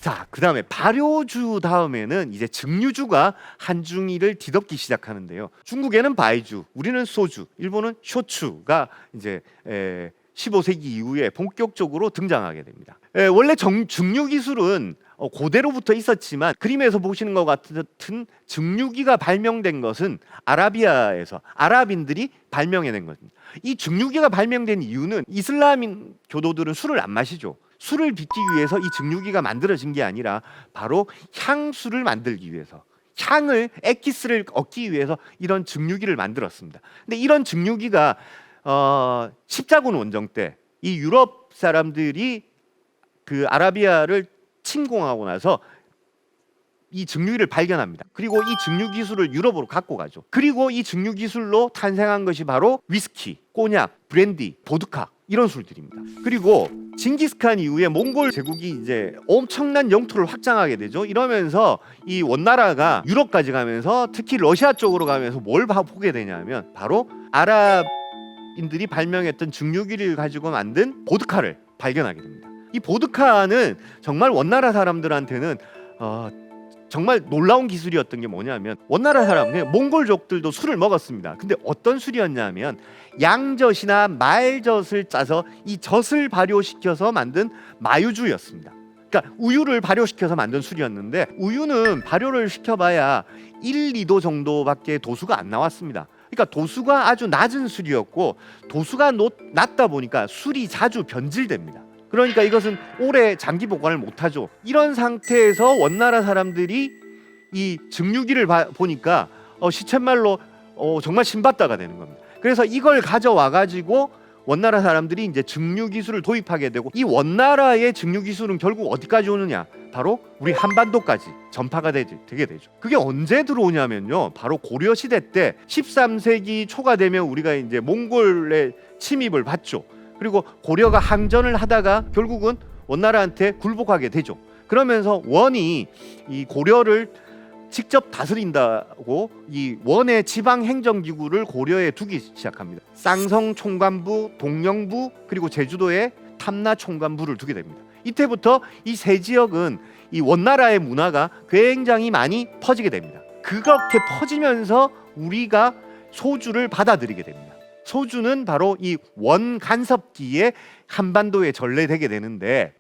자, 그 다음에 발효주 다음에는 이제 증류주가 한중일을 뒤덮기 시작하는데요. 중국에는 바이주, 우리는 소주, 일본은 쇼추가 이제 15세기 이후에 본격적으로 등장하게 됩니다. 원래 증류 기술은 고대로부터 있었지만 그림에서 보시는 것 같은 증류기가 발명된 것은 아라비아에서 아랍인들이 발명해낸 겁니다. 이 증류기가 발명된 이유는 이슬람 교도들은 술을 안 마시죠. 술을 빚기 위해서 이 증류기가 만들어진 게 아니라 바로 향수를 만들기 위해서, 향을, 액기스를 얻기 위해서 이런 증류기를 만들었습니다. 근데 이런 증류기가 십자군 원정 때 이 유럽 사람들이 그 아라비아를 침공하고 나서 이 증류기를 발견합니다. 그리고 이 증류 기술을 유럽으로 갖고 가죠. 그리고 이 증류 기술로 탄생한 것이 바로 위스키, 꼬냑, 브랜디, 보드카, 이런 술들입니다. 그리고 징기스칸 이후에 몽골 제국이 이제 엄청난 영토를 확장하게 되죠. 이러면서 이 원나라가 유럽까지 가면서 특히 러시아 쪽으로 가면서 뭘 보게 되냐면 바로 아랍인들이 발명했던 증류기를 가지고 만든 보드카를 발견하게 됩니다. 이 보드카는 정말 원나라 사람들한테는 정말 놀라운 기술이었던 게 뭐냐면, 원나라 사람, 몽골족들도 술을 먹었습니다. 근데 어떤 술이었냐면 양젖이나 말젖을 짜서 이 젖을 발효시켜서 만든 마유주였습니다. 그러니까 우유를 발효시켜서 만든 술이었는데 우유는 발효를 시켜봐야 1, 2도 정도밖에 도수가 안 나왔습니다. 그러니까 도수가 아주 낮은 술이었고, 도수가 낮다 보니까 술이 자주 변질됩니다. 그러니까 이것은 오래 장기 보관을 못하죠. 이런 상태에서 원나라 사람들이 이 증류기를 보니까 시쳇말로 정말 신받다가 되는 겁니다. 그래서 이걸 가져와 가지고 원나라 사람들이 이제 증류 기술을 도입하게 되고, 이 원나라의 증류 기술은 결국 어디까지 오느냐? 바로 우리 한반도까지 전파가 되게 되죠. 그게 언제 들어오냐면요, 바로 고려 시대 때 13세기 초가 되면 우리가 이제 몽골의 침입을 받죠. 그리고 고려가 항전을 하다가 결국은 원나라한테 굴복하게 되죠. 그러면서 원이 이 고려를 직접 다스린다고 이 원의 지방 행정기구를 고려에 두기 시작합니다. 쌍성 총관부, 동령부, 그리고 제주도에 탐라 총관부를 두게 됩니다. 이때부터 이 세 지역은 이 원나라의 문화가 굉장히 많이 퍼지게 됩니다. 그렇게 퍼지면서 우리가 소주를 받아들이게 됩니다. 소주는 바로 이 원 간섭기에 한반도에 전래되게 되는데,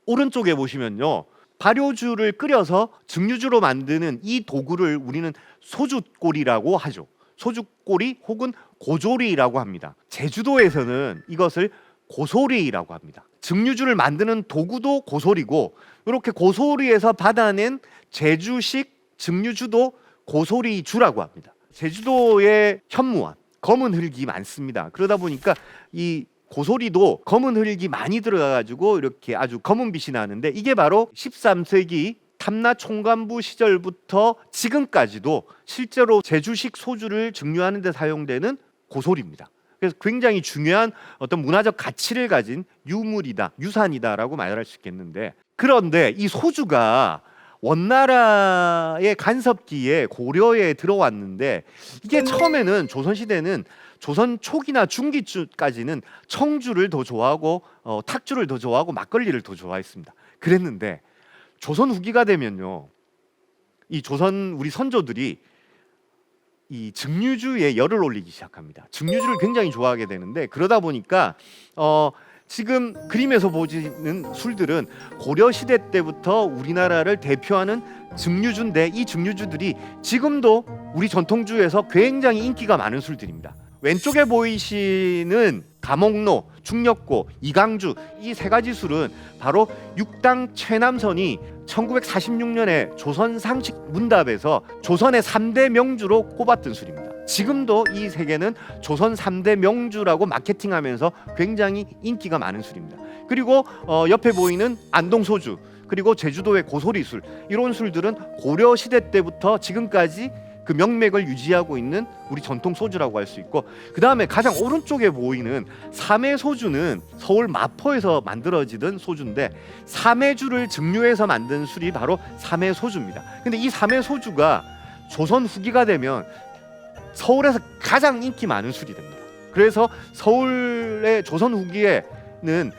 오른쪽에 보시면요, 발효주를 끓여서 증류주로 만드는 이 도구를 우리는 소주꼬리라고 하죠. 소주꼬리 혹은 고조리라고 합니다. 제주도에서는 이것을 고소리라고 합니다. 증류주를 만드는 도구도 고소리고, 이렇게 고소리에서 받아낸 제주식 증류주도 고소리주라고 합니다. 제주도의 현무암, 검은 흙이 많습니다. 그러다 보니까 이 고소리도 검은 흙이 많이 들어가가지고 이렇게 아주 검은 빛이 나는데, 이게 바로 13세기 탐라 총관부 시절부터 지금까지도 실제로 제주식 소주를 증류하는 데 사용되는 고소리입니다. 그래서 굉장히 중요한 어떤 문화적 가치를 가진 유물이다, 유산이다라고 말할 수 있겠는데, 그런데 이 소주가 원나라의 간섭기에 고려에 들어왔는데, 이게 처음에는 조선시대는 조선 초기나 중기까지는 청주를 더 좋아하고 탁주를 더 좋아하고 막걸리를 더 좋아했습니다. 그랬는데 조선 후기가 되면요, 이 조선 우리 선조들이 이 증류주에 열을 올리기 시작합니다. 증류주를 굉장히 좋아하게 되는데, 그러다 보니까 지금 그림에서 보시는 술들은 고려 시대 때부터 우리나라를 대표하는 증류주인데, 이 증류주들이 지금도 우리 전통주에서 굉장히 인기가 많은 술들입니다. 왼쪽에 보이시는 가목로, 중력고, 이강주, 이 세 가지 술은 바로 육당 최남선이 1946년에 조선 상식 문답에서 조선의 3대 명주로 꼽았던 술입니다. 지금도 이 세 개는 조선 3대 명주라고 마케팅하면서 굉장히 인기가 많은 술입니다. 그리고 옆에 보이는 안동소주, 그리고 제주도의 고소리술, 이런 술들은 고려 시대 때부터 지금까지 그 명맥을 유지하고 있는 우리 전통 소주라고 할 수 있고, 그 다음에 가장 오른쪽에 보이는 삼해소주는 서울 마포에서 만들어지던 소주인데, 삼해주를 증류해서 만든 술이 바로 삼해소주입니다. 근데 이 삼해소주가 조선 후기가 되면 서울에서 가장 인기 많은 술이 됩니다. 그래서 서울의 조선 후기에는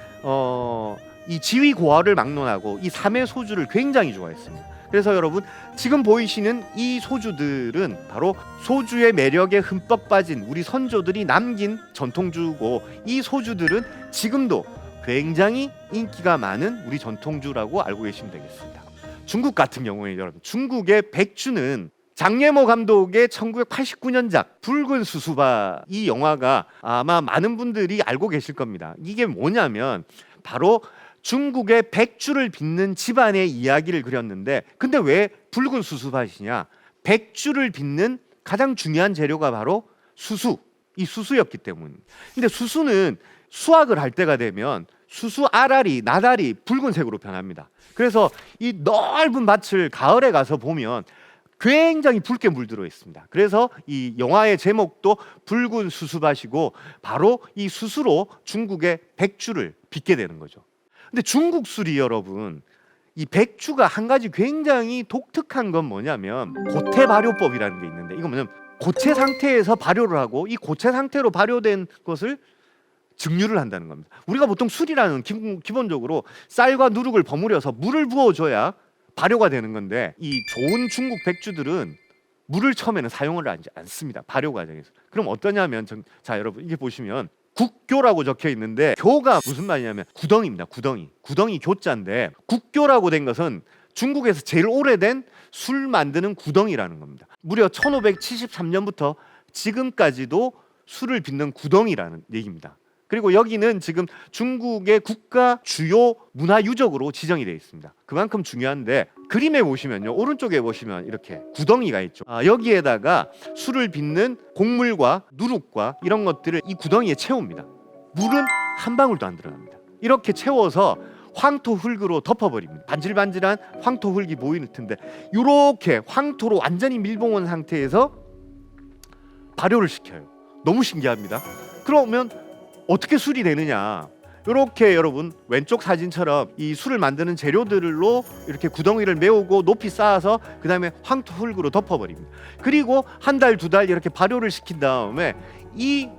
이 지위 고하를 막론하고 이 삼해소주를 굉장히 좋아했습니다. 그래서 여러분, 지금 보이시는 이 소주들은 바로 소주의 매력에 흠뻑 빠진 우리 선조들이 남긴 전통주고, 이 소주들은 지금도 굉장히 인기가 많은 우리 전통주라고 알고 계시면 되겠습니다. 중국 같은 경우에 여러분, 중국의 백주는 장예모 감독의 1989년작 붉은 수수바, 이 영화가 아마 많은 분들이 알고 계실 겁니다. 이게 뭐냐면 바로 중국의 백주를 빚는 집안의 이야기를 그렸는데, 근데 왜 붉은 수수밭이냐? 백주를 빚는 가장 중요한 재료가 바로 수수, 이 수수였기 때문입니다. 근데 수수는 수확을 할 때가 되면 수수 알알이, 나달이 붉은색으로 변합니다. 그래서 이 넓은 밭을 가을에 가서 보면 굉장히 붉게 물들어 있습니다. 그래서 이 영화의 제목도 붉은 수수밭이고, 바로 이 수수로 중국의 백주를 빚게 되는 거죠. 근데 중국 술이 여러분, 이 백주가 한 가지 굉장히 독특한 건 뭐냐면 고체 발효법이라는 게 있는데, 이거 뭐냐면 고체 상태에서 발효를 하고, 이 고체 상태로 발효된 것을 증류를 한다는 겁니다. 우리가 보통 술이라는 기본적으로 쌀과 누룩을 버무려서 물을 부어줘야 발효가 되는 건데, 이 좋은 중국 백주들은 물을 처음에는 사용을 하지 않습니다. 발효 과정에서. 그럼 어떠냐면, 자 여러분, 이게 보시면 국교라고 적혀 있는데, 교가 무슨 말이냐면 구덩이입니다. 구덩이 교자인데, 국교라고 된 것은 중국에서 제일 오래된 술 만드는 구덩이라는 겁니다. 무려 1573년부터 지금까지도 술을 빚는 구덩이라는 얘기입니다. 그리고 여기는 지금 중국의 국가 주요 문화유적으로 지정이 되어 있습니다. 그만큼 중요한데, 그림에 보시면요, 오른쪽에 보시면 이렇게 구덩이가 있죠. 여기에다가 술을 빚는 곡물과 누룩과 이런 것들을 이 구덩이에 채웁니다. 물은 한 방울도 안 들어갑니다. 이렇게 채워서 황토 흙으로 덮어버립니다. 반질반질한 황토 흙이 보이는 텐데, 이렇게 황토로 완전히 밀봉한 상태에서 발효를 시켜요. 너무 신기합니다. 그러면 어떻게 술이 되느냐? 이렇게 여러분, 왼쪽 사진처럼 이 술을 만드는 재료들로 이렇게 구덩이를 메우고 높이 쌓아서 그 다음에 황토 흙으로 덮어버립니다. 그리고 한 달, 두 달 이렇게 발효를 시킨 다음에 이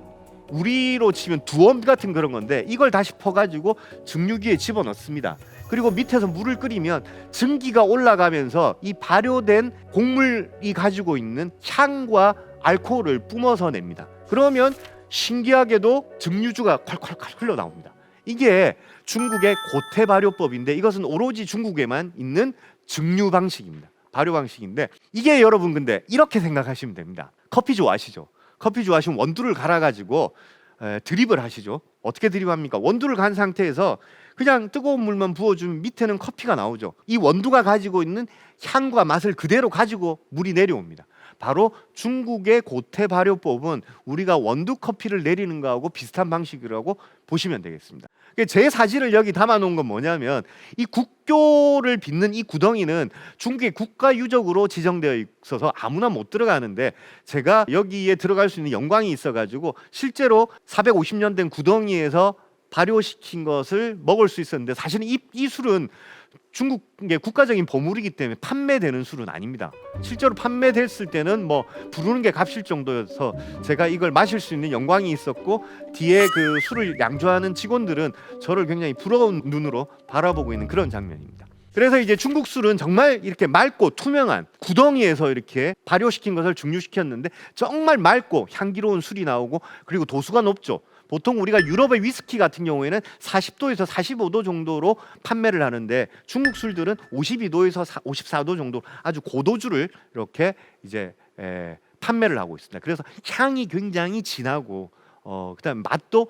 우리로 치면 두엄 같은 그런 건데, 이걸 다시 퍼가지고 증류기에 집어넣습니다. 그리고 밑에서 물을 끓이면 증기가 올라가면서 이 발효된 곡물이 가지고 있는 향과 알코올을 뿜어서 냅니다. 그러면 신기하게도 증류주가 콸콸콸 흘러나옵니다. 이게 중국의 고태 발효법인데, 이것은 오로지 중국에만 있는 증류 방식입니다. 발효 방식인데, 이게 여러분 근데 이렇게 생각하시면 됩니다. 커피 좋아하시죠? 커피 좋아하시면 원두를 갈아가지고 드립을 하시죠. 어떻게 드립합니까? 원두를 간 상태에서 그냥 뜨거운 물만 부어주면 밑에는 커피가 나오죠. 이 원두가 가지고 있는 향과 맛을 그대로 가지고 물이 내려옵니다. 바로 중국의 고태 발효법은 우리가 원두 커피를 내리는 거하고 비슷한 방식이라고 보시면 되겠습니다. 제 사진을 여기 담아 놓은 건 뭐냐면, 이 국교를 빚는 이 구덩이는 중국의 국가 유적으로 지정되어 있어서 아무나 못 들어가는데, 제가 여기에 들어갈 수 있는 영광이 있어가지고 실제로 450년 된 구덩이에서 발효시킨 것을 먹을 수 있었는데, 사실은 이 술은 중국의 국가적인 보물이기 때문에 판매되는 술은 아닙니다. 실제로 판매됐을 때는 뭐 부르는 게 값일 정도여서 제가 이걸 마실 수 있는 영광이 있었고, 뒤에 그 술을 양조하는 직원들은 저를 굉장히 부러운 눈으로 바라보고 있는 그런 장면입니다. 그래서 이제 중국 술은 정말 이렇게 맑고 투명한 구덩이에서 이렇게 발효시킨 것을 증류시켰는데, 정말 맑고 향기로운 술이 나오고, 그리고 도수가 높죠. 보통 우리가 유럽의 위스키 같은 경우에는 40도에서 45도 정도로 판매를 하는데, 중국 술들은 52도에서 54도 정도 아주 고도주를 이렇게 이제 판매를 하고 있습니다. 그래서 향이 굉장히 진하고 그다음에 맛도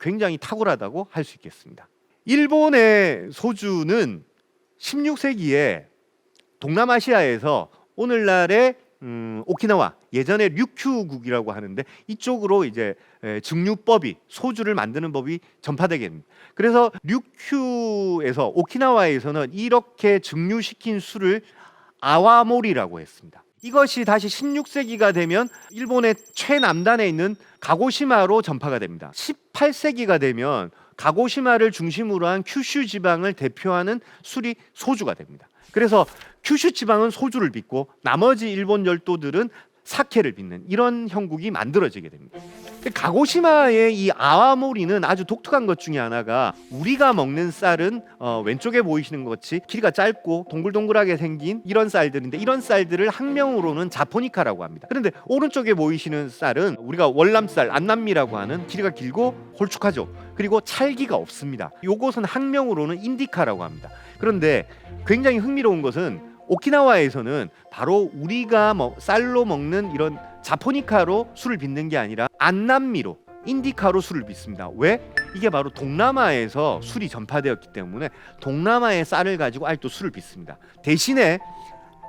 굉장히 탁월하다고 할 수 있겠습니다. 일본의 소주는 16세기에 동남아시아에서 오늘날의 오키나와 예전에 류큐국이라고 하는데 이쪽으로 이제 증류법이 소주를 만드는 법이 전파되게 됩니다. 그래서 류큐에서 오키나와에서는 이렇게 증류시킨 술을 아와모리라고 했습니다. 이것이 다시 16세기가 되면 일본의 최남단에 있는 가고시마로 전파가 됩니다. 18세기가 되면 가고시마를 중심으로 한 큐슈 지방을 대표하는 술이 소주가 됩니다. 그래서 큐슈 지방은 소주를 빚고 나머지 일본 열도들은 사케를 빚는 이런 형국이 만들어지게 됩니다. 가고시마의 이 아와모리는 아주 독특한 것 중에 하나가 우리가 먹는 쌀은 왼쪽에 보이시는 것 같이 길이가 짧고 동글동글하게 생긴 이런 쌀들인데 이런 쌀들을 학명으로는 자포니카라고 합니다. 그런데 오른쪽에 보이시는 쌀은 우리가 월남쌀, 안남미라고 하는 길이가 길고 홀쭉하죠. 그리고 찰기가 없습니다. 요것은 학명으로는 인디카라고 합니다. 그런데 굉장히 흥미로운 것은 오키나와에서는 바로 우리가 쌀로 먹는 이런 자포니카로 술을 빚는 게 아니라 안남미로 인디카로 술을 빚습니다. 왜? 이게 바로 동남아에서 술이 전파되었기 때문에 동남아의 쌀을 가지고 아직도 술을 빚습니다. 대신에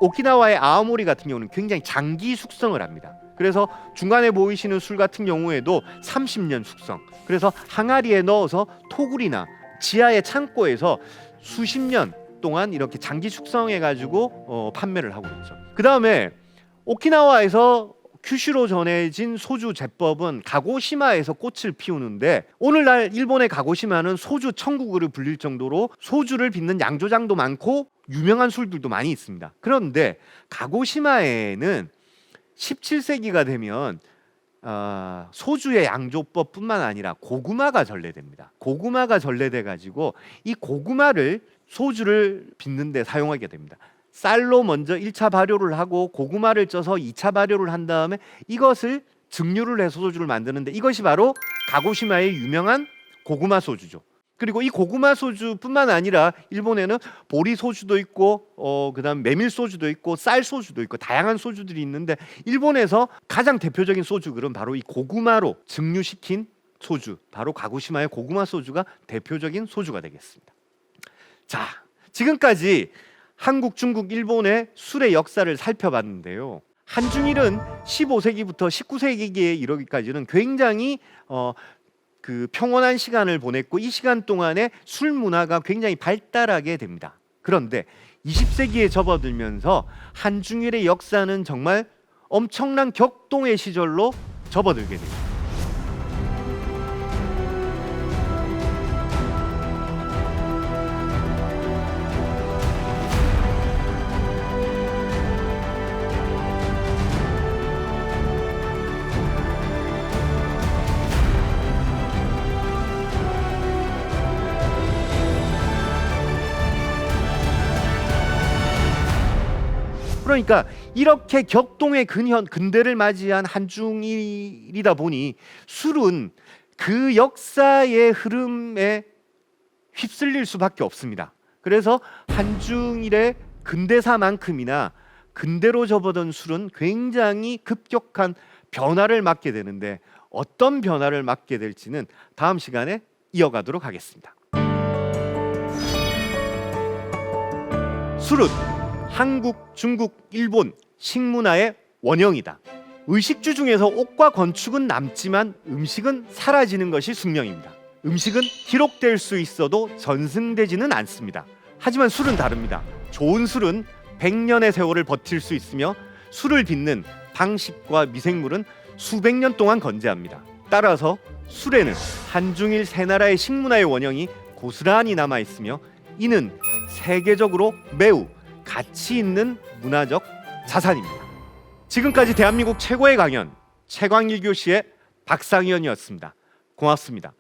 오키나와의 아와모리 같은 경우는 굉장히 장기 숙성을 합니다. 그래서 중간에 보이시는 술 같은 경우에도 30년 숙성. 그래서 항아리에 넣어서 토굴이나 지하의 창고에서 수십 년 동안 이렇게 장기 숙성해 가지고 판매를 하고 있죠. 그 다음에 오키나와에서 큐슈로 전해진 소주 제법은 가고시마에서 꽃을 피우는데 오늘날 일본의 가고시마는 소주 천국으로 불릴 정도로 소주를 빚는 양조장도 많고 유명한 술들도 많이 있습니다. 그런데 가고시마에는 17세기가 되면 소주의 양조법뿐만 아니라 고구마가 전래됩니다. 고구마가 전래돼 가지고 이 고구마를 소주를 빚는 데 사용하게 됩니다. 쌀로 먼저 1차 발효를 하고 고구마를 쪄서 2차 발효를 한 다음에 이것을 증류를 해서 소주를 만드는데 이것이 바로 가고시마의 유명한 고구마 소주죠. 그리고 이 고구마 소주뿐만 아니라 일본에는 보리 소주도 있고 그다음 메밀 소주도 있고 쌀 소주도 있고 다양한 소주들이 있는데 일본에서 가장 대표적인 소주들은 바로 이 고구마로 증류시킨 소주, 바로 가고시마의 고구마 소주가 대표적인 소주가 되겠습니다. 자, 지금까지 한국, 중국, 일본의 술의 역사를 살펴봤는데요. 한중일은 15세기부터 19세기에 이르기까지는 굉장히 평온한 시간을 보냈고 이 시간 동안에 술 문화가 굉장히 발달하게 됩니다. 그런데 20세기에 접어들면서 한중일의 역사는 정말 엄청난 격동의 시절로 접어들게 됩니다. 그러니까 이렇게 격동의 근대를 맞이한 한중일이다 보니 술은 그 역사의 흐름에 휩쓸릴 수밖에 없습니다. 그래서 한중일의 근대사만큼이나 근대로 접어든 술은 굉장히 급격한 변화를 맞게 되는데 어떤 변화를 맞게 될지는 다음 시간에 이어가도록 하겠습니다. 술은 한국, 중국, 일본 식문화의 원형이다. 의식주 중에서 옷과 건축은 남지만 음식은 사라지는 것이 숙명입니다. 음식은 기록될 수 있어도 전승되지는 않습니다. 하지만 술은 다릅니다. 좋은 술은 100년의 세월을 버틸 수 있으며 술을 빚는 방식과 미생물은 수백 년 동안 건재합니다. 따라서 술에는 한중일 세 나라의 식문화의 원형이 고스란히 남아 있으며 이는 세계적으로 매우 가치 있는 문화적 자산입니다. 지금까지 대한민국 최고의 강연 최광일 교수의 박상현이었습니다. 고맙습니다.